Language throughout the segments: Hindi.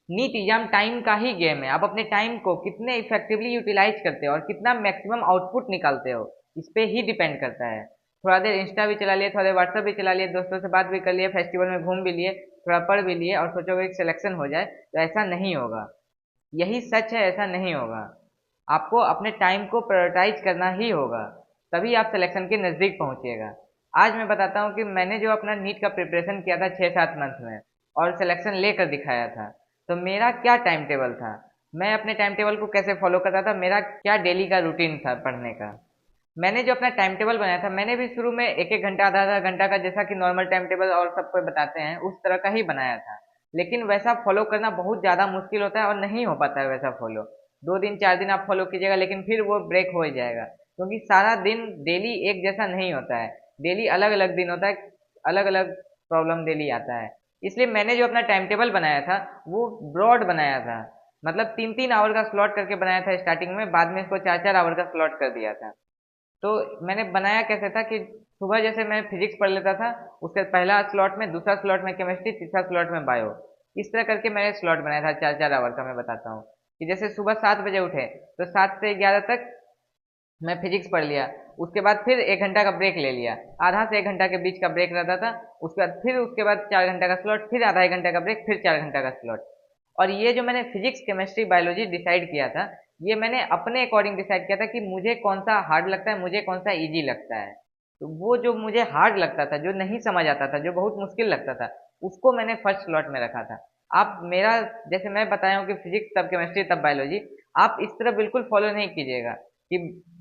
नीट एग्जाम टाइम का ही गेम है। आप अपने टाइम को कितने इफेक्टिवली यूटिलाइज करते हो और कितना मैक्सिमम आउटपुट निकालते हो, इस पे ही डिपेंड करता है। थोड़ा देर इंस्टा भी चला लिए, थोड़ा देर व्हाट्सएप भी चला लिए, दोस्तों से बात भी कर लिए, फेस्टिवल में घूम भी लिए, थोड़ा पढ़ भी लिए और सोचोगे कि सिलेक्शन हो जाए, तो ऐसा नहीं होगा। यही सच है, ऐसा नहीं होगा। आपको अपने टाइम को प्रायोरिटाइज करना ही होगा, तभी आप सिलेक्शन के नज़दीक पहुंचिएगा। आज मैं बताता हूँ कि मैंने जो अपना नीट का प्रिपरेशन किया था 6-7 मंथ में और सिलेक्शन लेकर दिखाया था, तो मेरा क्या टाइम टेबल था, मैं अपने टाइम टेबल को कैसे फॉलो करता था, मेरा क्या डेली का रूटीन था पढ़ने का। मैंने जो अपना टाइम टेबल बनाया था, मैंने भी शुरू में एक एक घंटा आधा आधा घंटा का, जैसा कि नॉर्मल टाइम टेबल और सबको बताते हैं उस तरह का ही बनाया था। लेकिन वैसा फॉलो करना बहुत ज़्यादा मुश्किल होता है और नहीं हो पाता है वैसा फॉलो। 2 दिन 4 दिन आप फॉलो कीजिएगा, लेकिन फिर वो ब्रेक हो ही जाएगा, क्योंकि सारा दिन डेली एक जैसा नहीं होता है। डेली अलग अलग दिन होता है, अलग अलग प्रॉब्लम डेली आता है। इसलिए मैंने जो अपना टाइम टेबल बनाया था वो ब्रॉड बनाया था। मतलब 3-3 आवर का स्लॉट करके बनाया था स्टार्टिंग में, बाद में इसको 4-4 आवर का स्लॉट कर दिया था। तो मैंने बनाया कैसे था कि सुबह जैसे मैं फिजिक्स पढ़ लेता था, उसके पहला स्लॉट में, दूसरा स्लॉट में केमिस्ट्री, तीसरा स्लॉट में बायो। इस तरह करके मैंने स्लॉट बनाया था 4-4 आवर का। मैं बताता हूँ कि जैसे सुबह 7 बजे उठे तो 7 से 11 तक मैं फिजिक्स पढ़ लिया। उसके बाद फिर 1 घंटा का ब्रेक ले लिया, आधा से 1 घंटा के बीच का ब्रेक रहता था। उसके बाद 4 घंटा का स्लॉट, फिर आधा 1 घंटा का ब्रेक, फिर 4 घंटा का स्लॉट। और ये जो मैंने फिजिक्स केमिस्ट्री बायोलॉजी डिसाइड किया था, ये मैंने अपने अकॉर्डिंग डिसाइड किया था कि मुझे कौन सा हार्ड लगता है, मुझे कौन सा इजी लगता है। तो वो जो मुझे हार्ड लगता था, जो नहीं समझ आता था, जो बहुत मुश्किल लगता था, उसको मैंने फर्स्ट स्लॉट में रखा था। आप मेरा, जैसे मैं बताया हूँ कि फिजिक्स तब केमिस्ट्री तब बायोलॉजी, आप इस तरह बिल्कुल फॉलो नहीं कीजिएगा कि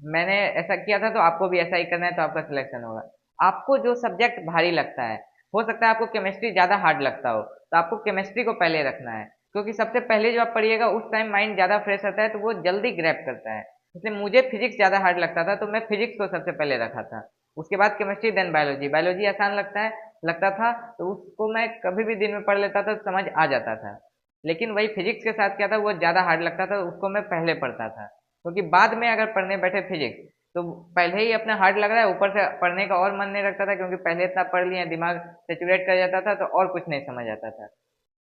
मैंने ऐसा किया था तो आपको भी ऐसा ही करना है तो आपका सिलेक्शन होगा। आपको जो सब्जेक्ट भारी लगता है, हो सकता है आपको केमिस्ट्री ज़्यादा हार्ड लगता हो, तो आपको केमिस्ट्री को पहले रखना है, क्योंकि सबसे पहले जो आप पढ़िएगा उस टाइम माइंड ज़्यादा फ्रेश रहता है, तो वो जल्दी ग्रैप करता है। इसलिए मुझे फिजिक्स ज़्यादा हार्ड लगता था, तो मैं फिजिक्स को सबसे पहले रखा था। उसके बाद केमिस्ट्री, देन बायोलॉजी। बायोलॉजी आसान लगता था, तो उसको मैं कभी भी दिन में पढ़ लेता था, तो समझ आ जाता था। लेकिन वही फिजिक्स के साथ क्या था, वो ज़्यादा हार्ड लगता था, उसको मैं पहले पढ़ता था, क्योंकि बाद में अगर पढ़ने बैठे फिजिक्स, तो पहले ही अपना हार्ड लग रहा है, ऊपर से पढ़ने का और मन नहीं रखता था, क्योंकि पहले इतना पढ़ लिए, दिमाग सेचुरेट कर जाता था, तो और कुछ नहीं समझ आता था।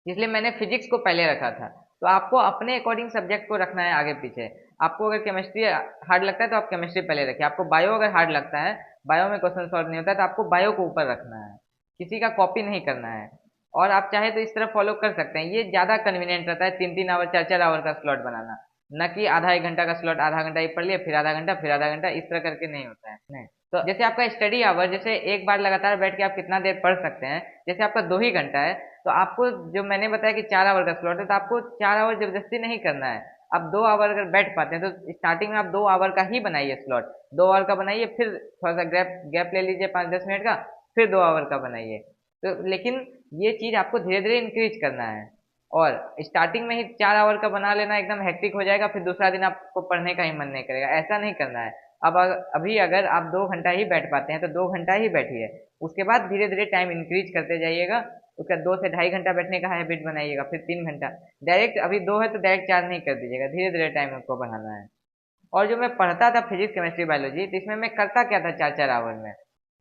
इसलिए मैंने फिजिक्स को पहले रखा था। तो आपको अपने अकॉर्डिंग सब्जेक्ट को रखना है आगे पीछे। आपको अगर केमिस्ट्री हार्ड लगता है तो आप केमिस्ट्री पहले रखिए। आपको बायो अगर हार्ड लगता है, बायो में क्वेश्चन सॉल्व नहीं होता है, तो आपको बायो को ऊपर रखना है, किसी का कॉपी नहीं करना है। और आप चाहे तो इस तरह फॉलो कर सकते हैं, ये ज़्यादा कन्वीनियंट रहता है 3-3 आवर 4-4 आवर का स्लॉट बनाना। न कि आधा 1 घंटा का स्लॉट, आधा घंटा ही पढ़ लिया, फिर आधा घंटा, फिर आधा घंटा, इस तरह करके नहीं होता है। नहीं, तो जैसे आपका स्टडी आवर, जैसे एक बार लगातार बैठ के आप कितना देर पढ़ सकते हैं, जैसे आपका 2 ही घंटा है, तो आपको, जो मैंने बताया कि 4 आवर का स्लॉट है, तो आपको 4 आवर जबरदस्ती नहीं करना है। आप 2 आवर अगर बैठ पाते हैं तो स्टार्टिंग में आप 2 आवर का ही बनाइए स्लॉट। 2 आवर का बनाइए, फिर थोड़ा सा गैप गैप ले लीजिए 5-10 मिनट का, फिर 2 आवर का बनाइए। तो लेकिन ये चीज़ आपको धीरे धीरे इंक्रीज करना है। और स्टार्टिंग में ही 4 आवर का बना लेना एकदम हेक्टिक हो जाएगा, फिर दूसरा दिन आपको पढ़ने का ही मन नहीं करेगा, ऐसा नहीं करना है। अभी अगर आप 2 घंटा ही बैठ पाते हैं तो 2 घंटा ही बैठिए। उसके बाद धीरे धीरे टाइम इंक्रीज करते जाइएगा। उसका 2 से ढाई घंटा बैठने का हैबिट बनाइएगा, फिर 3 घंटा। डायरेक्ट अभी 2 है तो डायरेक्ट 4 नहीं कर दीजिएगा, धीरे धीरे टाइम आपको बढ़ाना है। और जो मैं पढ़ता था फिजिक्स केमिस्ट्री बायोलॉजी, तो इसमें मैं करता क्या था 4-4 आवर में।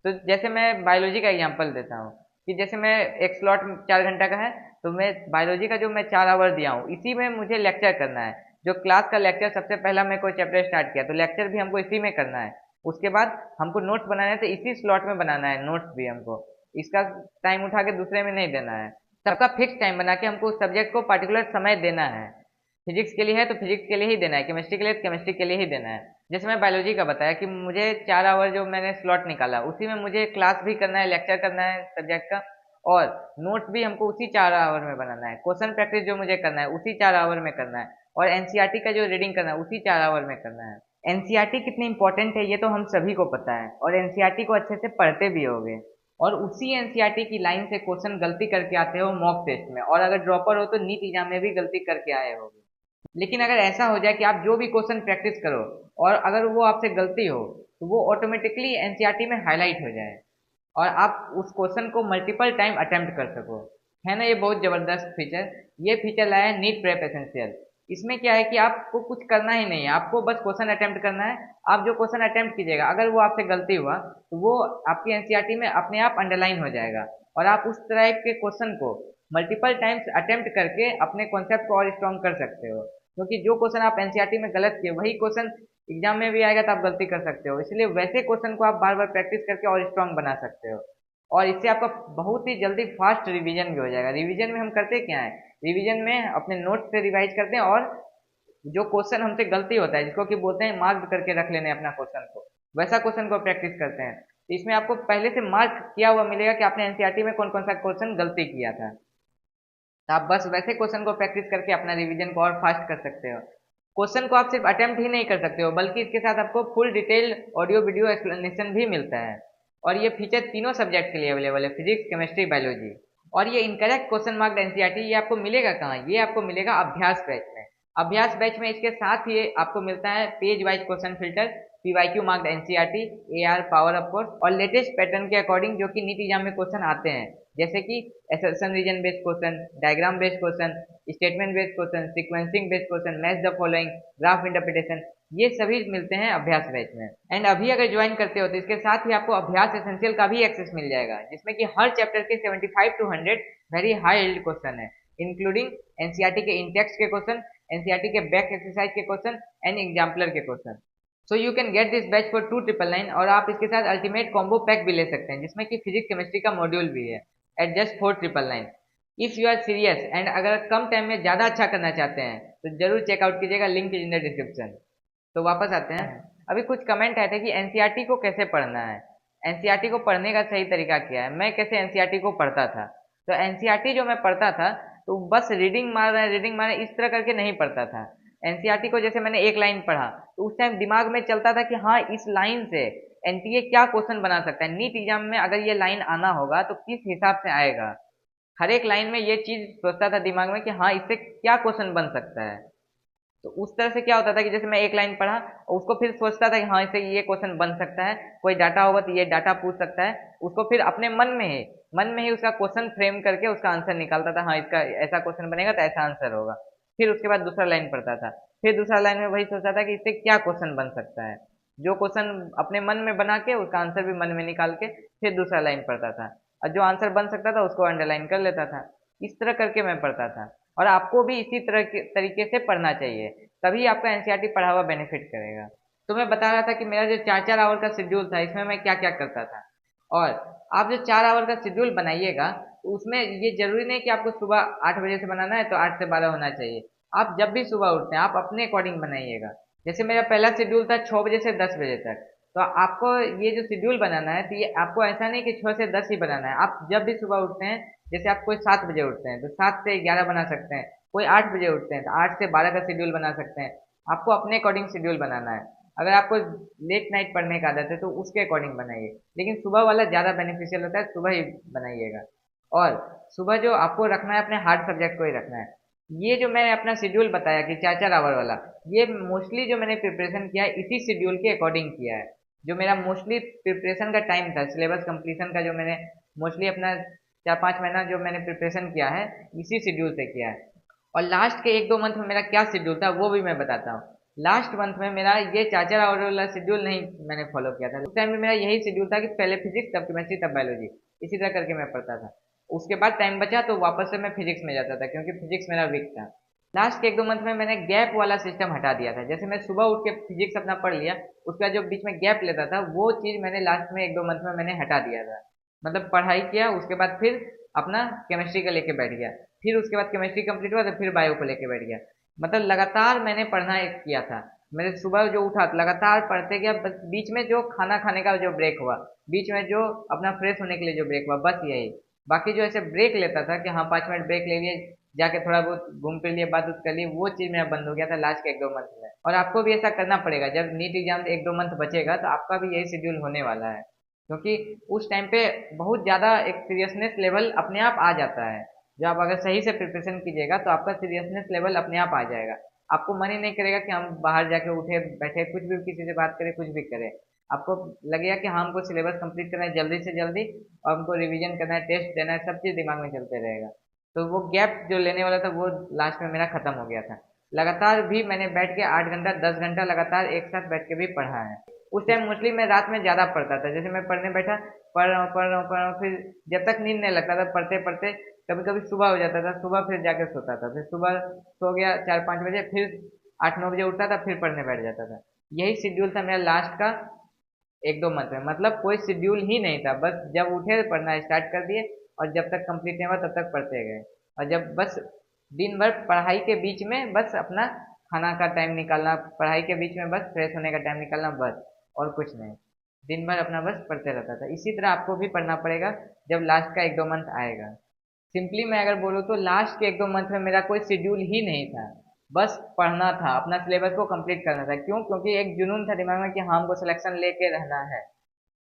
तो जैसे मैं बायोलॉजी का एग्जांपल देता हूँ कि जैसे मैं, एक स्लॉट 4 घंटा का है, तो मैं बायोलॉजी का जो मैं 4 आवर दिया हूँ, इसी में मुझे लेक्चर करना है। जो क्लास का लेक्चर, सबसे पहला मैं कोई चैप्टर स्टार्ट किया तो लेक्चर भी हमको इसी में करना है। उसके बाद हमको नोट्स बनाना है, तो इसी स्लॉट में बनाना है नोट्स भी हमको। इसका टाइम उठा के दूसरे में नहीं देना है। सबका फिक्स टाइम बना के हमको उस सब्जेक्ट को पर्टिकुलर समय देना है। फिजिक्स के लिए है तो फिजिक्स के लिए ही देना है, केमिस्ट्री के लिए तो केमिस्ट्री के लिए ही देना है। जैसे मैं बायोलॉजी का बताया कि मुझे 4 आवर जो मैंने स्लॉट निकाला, उसी में मुझे क्लास भी करना है, लेक्चर करना है सब्जेक्ट का, और नोट्स भी हमको उसी 4 आवर में बनाना है। क्वेश्चन प्रैक्टिस जो मुझे करना है उसी 4 आवर में करना है, और एनसीईआरटी का जो रीडिंग करना है उसी 4 आवर में करना है। एनसीईआरटी कितनी इंपॉर्टेंट है ये तो हम सभी को पता है, और एनसीईआरटी को अच्छे से पढ़ते भी होगे। और उसी एनसीईआरटी की लाइन से क्वेश्चन गलती करके आते हो मॉक टेस्ट में, और अगर ड्रॉपर हो तो नीट एग्जाम में भी गलती करके आए होगे। लेकिन अगर ऐसा हो जाए कि आप जो भी क्वेश्चन प्रैक्टिस करो और अगर वो आपसे गलती हो, तो वो ऑटोमेटिकली एनसीईआरटी में हाईलाइट हो जाए और आप उस क्वेश्चन को मल्टीपल टाइम अटेम्प्ट कर सको। है ना, ये बहुत जबरदस्त फीचर। ये फीचर लाया है नीट प्रेप एसेंशियल। इसमें क्या है कि आपको कुछ करना ही नहीं है, आपको बस क्वेश्चन अटेम्प्ट करना है। आप जो क्वेश्चन अटेम्प्ट कीजिएगा, अगर वो आपसे गलती हुआ तो वो आपकी एनसीईआरटी में अपने आप अंडरलाइन हो जाएगा, और आप उस तरह के क्वेश्चन को मल्टीपल टाइम्स अटेम्प्ट करके अपने कॉन्सेप्ट को और स्ट्रॉन्ग कर सकते हो, क्योंकि जो क्वेश्चन आप एनसीईआरटी में गलत किए वही क्वेश्चन एग्जाम में भी आएगा तो आप गलती कर सकते हो, इसलिए वैसे क्वेश्चन को आप बार बार प्रैक्टिस करके और स्ट्रॉन्ग बना सकते हो। और इससे आपका बहुत ही जल्दी फास्ट रिवीजन भी हो जाएगा। रिवीजन में हम करते क्या है, रिवीजन में अपने नोट्स से रिवाइज करते हैं और जो क्वेश्चन हमसे गलती होता है जिसको कि बोलते हैं मार्क करके रख लेने अपना क्वेश्चन को, वैसा क्वेश्चन को प्रैक्टिस करते हैं। तो इसमें आपको पहले से मार्क किया हुआ मिलेगा कि आपने एनसीईआरटी में कौन कौन सा क्वेश्चन गलती किया था, तो आप बस वैसे क्वेश्चन को प्रैक्टिस करके अपना रिवीजन को और फास्ट कर सकते हो। क्वेश्चन को आप सिर्फ अटेम्प्ट ही नहीं कर सकते हो, बल्कि इसके साथ आपको full detail audio video explanation भी मिलता है। और ये फीचर तीनों सब्जेक्ट के लिए अवेलेबल है, फिजिक्स, केमिस्ट्री, बायोलॉजी। और ये इनकरेक्ट क्वेश्चन मार्क एनसीईआरटी ये आपको मिलेगा कहाँ, ये आपको मिलेगा अभ्यास बैच में। अभ्यास बैच में इसके साथ ही आपको मिलता है page wise question filter, PYQ marked NCERT, AR power of course और लेटेस्ट पैटर्न के अकॉर्डिंग जो कि नीट एग्जाम में क्वेश्चन आते हैं, जैसे कि assertion reason based question, diagram based question, statement based question, sequencing based question, match the following, graph interpretation, ये सभी मिलते हैं अभ्यास बैच में। एंड अभी अगर ज्वाइन करते हो तो इसके साथ ही आपको अभ्यास एसेंशियल का भी एक्सेस मिल जाएगा, जिसमें कि हर चैप्टर के 75 to 100 very high yield question है, इंक्लूडिंग एनसीईआरटी के इन टेक्स्ट के क्वेश्चन, एनसीईआरटी के बैक एक्सरसाइज के क्वेश्चन एंड एग्जाम्पलर के question. So you can get this batch for 2,999 और आप इसके साथ अल्टीमेट कॉम्बो पैक भी ले सकते हैं, जिसमें कि फिजिक्स केमिस्ट्री का मॉड्यूल भी है at just 4,999। If you are serious and अगर कम टाइम में ज़्यादा अच्छा करना चाहते हैं तो जरूर चेकआउट कीजिएगा, लिंक इन द डिस्क्रिप्शन। तो वापस आते हैं, अभी कुछ कमेंट आए थे कि एनसीईआरटी को कैसे पढ़ना है, एनसीईआरटी को पढ़ने का सही तरीका क्या है, मैं कैसे एनसीईआरटी को पढ़ता था। तो एनसीईआरटी जो मैं पढ़ता था तो बस रीडिंग मार रहे रीडिंग मार रहे इस तरह करके नहीं पढ़ता था। एनसीईआरटी को जैसे मैंने एक लाइन पढ़ा तो उस टाइम दिमाग में चलता था कि हाँ इस लाइन से एनटीए क्या क्वेश्चन बना सकता है, नीट एग्जाम में अगर ये लाइन आना होगा तो किस हिसाब से आएगा। हर एक लाइन में ये चीज सोचता था दिमाग में कि हाँ इससे क्या क्वेश्चन बन सकता है। तो उस तरह से क्या होता था कि जैसे मैं एक लाइन पढ़ा और उसको फिर सोचता था कि हाँ इससे ये क्वेश्चन बन सकता है, कोई डाटा होगा तो ये डाटा पूछ सकता है, उसको फिर अपने मन में ही उसका क्वेश्चन फ्रेम करके उसका आंसर निकालता था, हाँ इसका ऐसा क्वेश्चन बनेगा तो ऐसा आंसर होगा। फिर उसके बाद दूसरा लाइन पढ़ता था, फिर दूसरा लाइन में वही सोचता था कि इससे क्या क्वेश्चन बन सकता है, जो क्वेश्चन अपने मन में बना के उसका आंसर भी मन में निकाल के फिर दूसरा लाइन पढ़ता था, और जो आंसर बन सकता था उसको अंडरलाइन कर लेता था। इस तरह करके मैं पढ़ता था, और आपको भी इसी तरह के तरीके से पढ़ना चाहिए, तभी आपका एनसीईआरटी पढ़ा हुआ बेनिफिट करेगा। तो मैं बता रहा था कि मेरा जो 4-4 आवर का शेड्यूल था इसमें मैं क्या क्या करता था। और आप जो 4 आवर का शेड्यूल बनाइएगा तो उसमें ये जरूरी नहीं कि आपको सुबह 8 बजे से बनाना है तो 8 से 12 होना चाहिए। आप जब भी सुबह उठते हैं आप अपने अकॉर्डिंग बनाइएगा। जैसे मेरा पहला शेड्यूल था 6 बजे से 10 बजे तक, तो आपको ये जो शेड्यूल बनाना है तो ये आपको ऐसा नहीं कि 6 से 10 ही बनाना है। आप जब भी सुबह उठते हैं, जैसे आप कोई 7 बजे उठते हैं तो 7 से 11 बना सकते हैं, कोई 8 बजे उठते हैं तो 8 से 12 का शेड्यूल बना सकते हैं। आपको अपने अकॉर्डिंग शेड्यूल बनाना है। अगर आपको लेट नाइट पढ़ने का आदत है तो उसके अकॉर्डिंग बनाइए, लेकिन सुबह वाला ज़्यादा बेनिफिशियल होता है, सुबह ही बनाइएगा। और सुबह जो आपको रखना है अपने हार्ड सब्जेक्ट को ही रखना है। ये जो मैंने अपना शेड्यूल बताया कि 4-4 आवर वाला, ये मोस्टली जो मैंने प्रिपरेशन किया है इसी शेड्यूल के अकॉर्डिंग किया है। जो मेरा मोस्टली प्रिपरेशन का टाइम था, सिलेबस कंप्लीशन का, जो मैंने मोस्टली अपना 4-5 महीना जो मैंने प्रिपरेशन किया है इसी शेड्यूल से किया है। और लास्ट के 1-2 मंथ में मेरा क्या शेड्यूल था वो भी मैं बताता हूँ। लास्ट मंथ में मेरा ये 4-4 आवर वाला शेड्यूल नहीं मैंने फॉलो किया था। उस टाइम में मेरा यही शेड्यूल था कि पहले फिजिक्स, तब केमिस्ट्री, तब बायोलॉजी, इसी तरह करके मैं पढ़ता था। उसके बाद टाइम बचा तो वापस से मैं फिजिक्स में जाता था, क्योंकि फिजिक्स मेरा वीक था। लास्ट के 1-2 मंथ में मैंने गैप वाला सिस्टम हटा दिया था। जैसे मैं सुबह उठ के फिजिक्स अपना पढ़ लिया, उसके बाद जो बीच में गैप लेता था वो चीज़ मैंने लास्ट में 1-2 मंथ में मैंने हटा दिया था। मतलब पढ़ाई किया, उसके बाद फिर अपना केमिस्ट्री का लेके बैठ गया, फिर उसके बाद केमिस्ट्री कंप्लीट हुआ तो फिर बायो को लेके बैठ गया। मतलब लगातार मैंने पढ़ना एक किया था। मैंने सुबह जो उठा तो लगातार पढ़ते गया, बस बीच में जो खाना खाने का जो ब्रेक हुआ, बीच में जो अपना फ्रेश होने के लिए जो ब्रेक हुआ, बस यही। बाकी जो ऐसे ब्रेक लेता था कि हाँ 5 मिनट ब्रेक ले लिए, जाके थोड़ा बहुत घूम फिर लिए, बात उत कर लिए, वो चीज़ मेरा बंद हो गया था लास्ट के 1-2 मंथ में। और आपको भी ऐसा करना पड़ेगा, जब नीट एग्जाम 1-2 मंथ बचेगा तो आपका भी यही शेड्यूल होने वाला है, क्योंकि उस टाइम पे बहुत ज़्यादा एक सीरियसनेस लेवल अपने आप आ जाता है। जो आप अगर सही से प्रिपरेशन कीजिएगा तो आपका सीरियसनेस लेवल अपने आप आ जाएगा। आपको मन ही नहीं करेगा कि हम बाहर जाके उठे बैठे कुछ भी किसी से बात करें, कुछ भी करें। आपको लगेगा कि हाँ हमको सिलेबस कंप्लीट करना है जल्दी से जल्दी, और हमको रिवीजन करना है, टेस्ट देना है, सब चीज़ दिमाग में चलते रहेगा। तो वो गैप जो लेने वाला था वो लास्ट में मेरा खत्म हो गया था। लगातार भी मैंने बैठ के 8 घंटा 10 घंटा लगातार एक साथ बैठ के भी पढ़ा है। उस टाइम मोस्टली मैं रात में ज़्यादा पढ़ता था। जैसे मैं पढ़ने बैठा, पढ़ रहा हूँ फिर जब तक नींद नहीं लगता था पढ़ते पढ़ते कभी कभी सुबह हो जाता था, सुबह फिर जाकर सोता था, फिर सुबह सो गया 4-5 बजे, फिर 8-9 बजे उठता था, फिर पढ़ने बैठ जाता था। यही शेड्यूल था मेरा लास्ट का 1-2 मंथ में। मतलब कोई शेड्यूल ही नहीं था, बस जब उठे पढ़ना स्टार्ट कर दिए और जब तक कंप्लीट नहीं हुआ तब तक पढ़ते गए। और जब बस दिन भर पढ़ाई के बीच में बस अपना खाना का टाइम निकालना, पढ़ाई के बीच में बस फ्रेश होने का टाइम निकालना, बस और कुछ नहीं। दिन भर अपना बस पढ़ते रहता था। इसी तरह आपको भी पढ़ना पड़ेगा जब लास्ट का 1-2 मंथ आएगा। सिंपली मैं अगर बोलूँ तो लास्ट के 1-2 मंथ में मेरा कोई शेड्यूल ही नहीं था, बस पढ़ना था, अपना सिलेबस को कंप्लीट करना था। क्यों? क्योंकि एक जुनून था दिमाग में कि हाँ हमको सिलेक्शन लेके रहना है।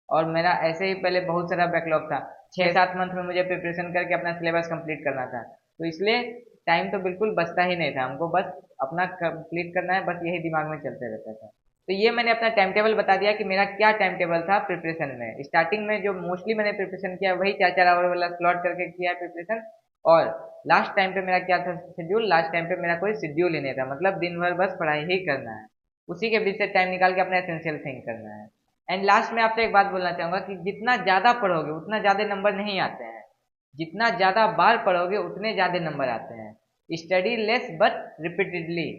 और मेरा ऐसे ही पहले बहुत सारा बैकलॉग था, 6-7 मंथ में मुझे प्रिपरेशन करके अपना सिलेबस कंप्लीट करना था। तो इसलिए टाइम तो बिल्कुल बचता ही नहीं था, हमको बस अपना कंप्लीट करना है, बस यही दिमाग में चलते रहता था। तो ये मैंने अपना टाइम टेबल बता दिया कि मेरा क्या टाइम टेबल था प्रिपरेशन में। स्टार्टिंग में जो मोस्टली मैंने प्रिपरेशन किया वही 4-4 आवर वाला स्लॉट करके किया है प्रिपरेशन। और लास्ट टाइम पे मेरा क्या था शेड्यूल, लास्ट टाइम पे मेरा कोई शेड्यूल ही नहीं था, मतलब दिन भर बस पढ़ाई ही करना है, उसी के बीच से टाइम निकाल के अपना एसेंशियल थिंग करना है। एंड लास्ट में आपसे एक बात बोलना चाहूंगा कि जितना ज्यादा पढ़ोगे उतना ज्यादा नंबर नहीं आते हैं, जितना ज्यादा बार पढ़ोगे उतने ज्यादा नंबर आते हैं। Study less but repeatedly.